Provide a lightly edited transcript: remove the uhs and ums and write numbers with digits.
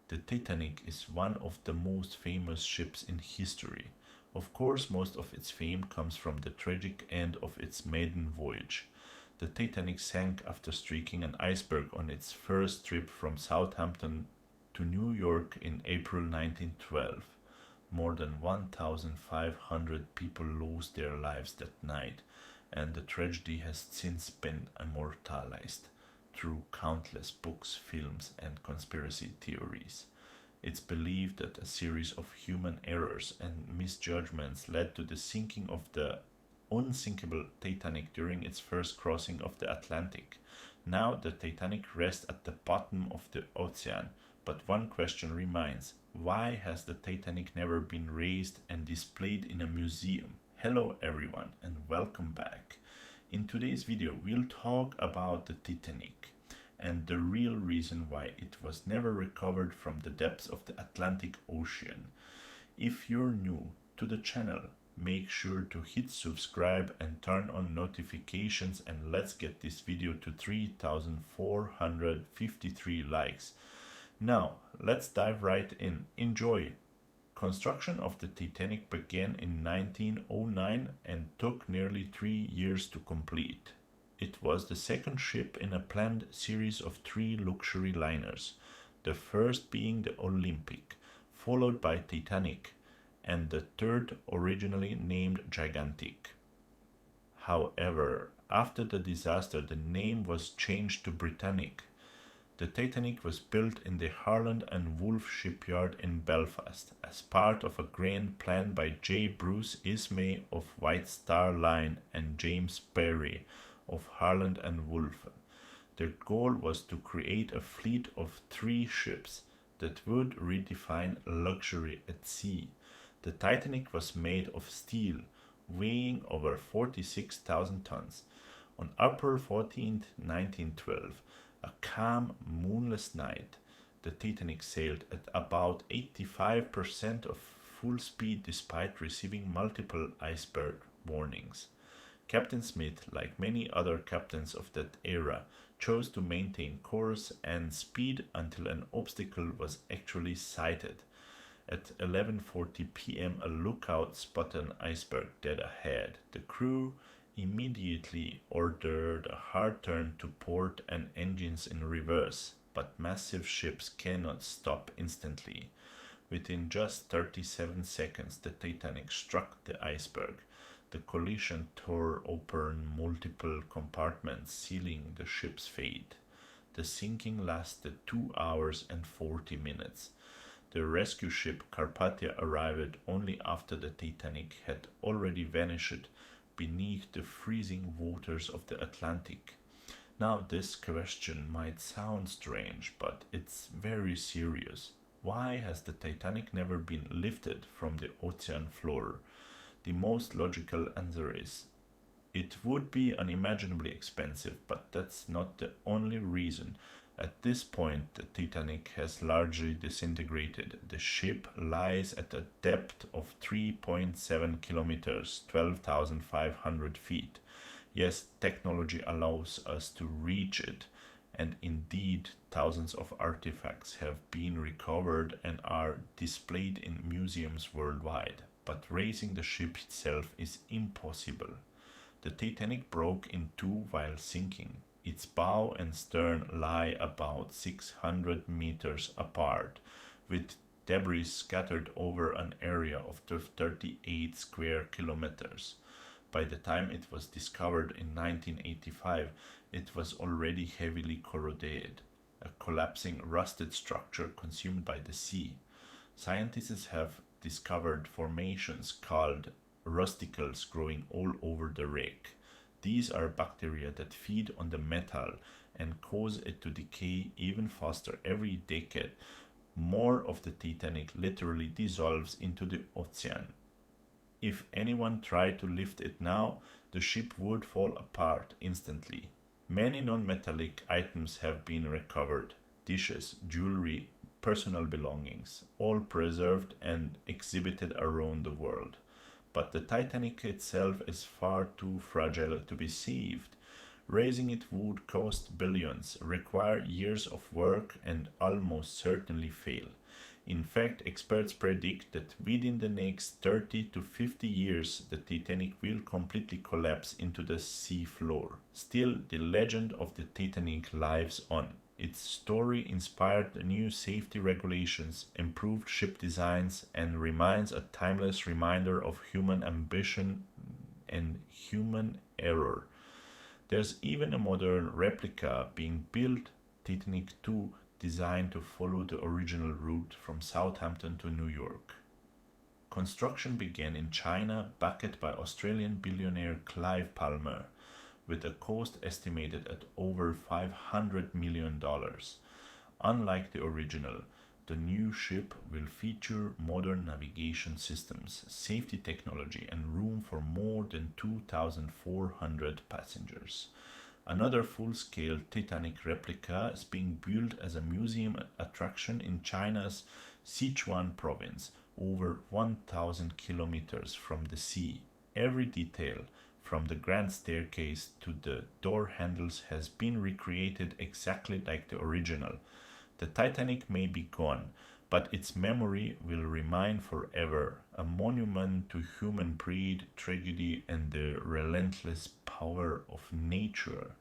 The Titanic is one of the most famous ships in history. Of course, most of its fame comes from the tragic end of its maiden voyage. The Titanic sank after striking an iceberg on its first trip from Southampton to New York in April 1912. More than 1,500 people lost their lives that night, and the tragedy has since been immortalized through countless books, films, and conspiracy theories. It's believed that a series of human errors and misjudgments led to the sinking of the unsinkable Titanic during its first crossing of the Atlantic. Now the Titanic rests at the bottom of the ocean, but one question remains: why has the Titanic never been raised and displayed in a museum? Hello everyone and welcome back. In today's video we'll talk about the Titanic and the real reason why it was never recovered from the depths of the Atlantic Ocean. If you're new to the channel, make sure to hit subscribe and turn on notifications, and let's get this video to 3,453 likes. Now, let's dive right in. Enjoy! Construction of the Titanic began in 1909 and took nearly 3 years to complete. It was the second ship in a planned series of 3 luxury liners, the first being the Olympic, followed by Titanic, and the third originally named Gigantic. However, after the disaster, the name was changed to Britannic. The Titanic was built in the Harland and Wolff shipyard in Belfast as part of a grand plan by J. Bruce Ismay of White Star Line and James Parry of Harland and Wolff. Their goal was to create a fleet of 3 ships that would redefine luxury at sea. The Titanic was made of steel, weighing over 46,000 tons. On April 14, 1912, a calm, moonless night, the Titanic sailed at about 85% of full speed despite receiving multiple iceberg warnings. Captain Smith, like many other captains of that era, chose to maintain course and speed until an obstacle was actually sighted. At 11:40 p.m., a lookout spotted an iceberg dead ahead. The crew immediately ordered a hard turn to port and engines in reverse, but massive ships cannot stop instantly. Within just 37 seconds, the Titanic struck the iceberg. The collision tore open multiple compartments, sealing the ship's fate. The sinking lasted 2 hours and 40 minutes. The rescue ship Carpathia arrived only after the Titanic had already vanished beneath the freezing waters of the Atlantic. Now, this question might sound strange, but it's very serious. Why has the Titanic never been lifted from the ocean floor? The most logical answer is it would be unimaginably expensive, but that's not the only reason. At this point, the Titanic has largely disintegrated. The ship lies at a depth of 3.7 kilometers, 12,500 feet. Yes, technology allows us to reach it, and indeed, thousands of artifacts have been recovered and are displayed in museums worldwide. But raising the ship itself is impossible. The Titanic broke in two while sinking. Its bow and stern lie about 600 meters apart, with debris scattered over an area of 38 square kilometers. By the time it was discovered in 1985, it was already heavily corroded, a collapsing, rusted structure consumed by the sea. Scientists have discovered formations called rusticles growing all over the wreck. These are bacteria that feed on the metal and cause it to decay even faster. Every decade, more of the Titanic literally dissolves into the ocean. If anyone tried to lift it now, the ship would fall apart instantly. Many non-metallic items have been recovered: dishes, jewelry, personal belongings, all preserved and exhibited around the world. But the Titanic itself is far too fragile to be saved. Raising it would cost billions, require years of work, and almost certainly fail. In fact, experts predict that within the next 30 to 50 years, the Titanic will completely collapse into the sea floor. Still, the legend of the Titanic lives on. Its story inspired new safety regulations, improved ship designs, and remains a timeless reminder of human ambition and human error. There's even a modern replica being built, Titanic 2, designed to follow the original route from Southampton to New York. Construction began in China, backed by Australian billionaire Clive Palmer, with a cost estimated at over $500 million. Unlike the original, the new ship will feature modern navigation systems, safety technology, and room for more than 2,400 passengers. Another full scale Titanic replica is being built as a museum attraction in China's Sichuan province, over 1,000 kilometers from the sea. Every detail, from the grand staircase to the door handles, has been recreated exactly like the original. The Titanic may be gone, but its memory will remain forever, a monument to human greed, tragedy, and the relentless power of nature.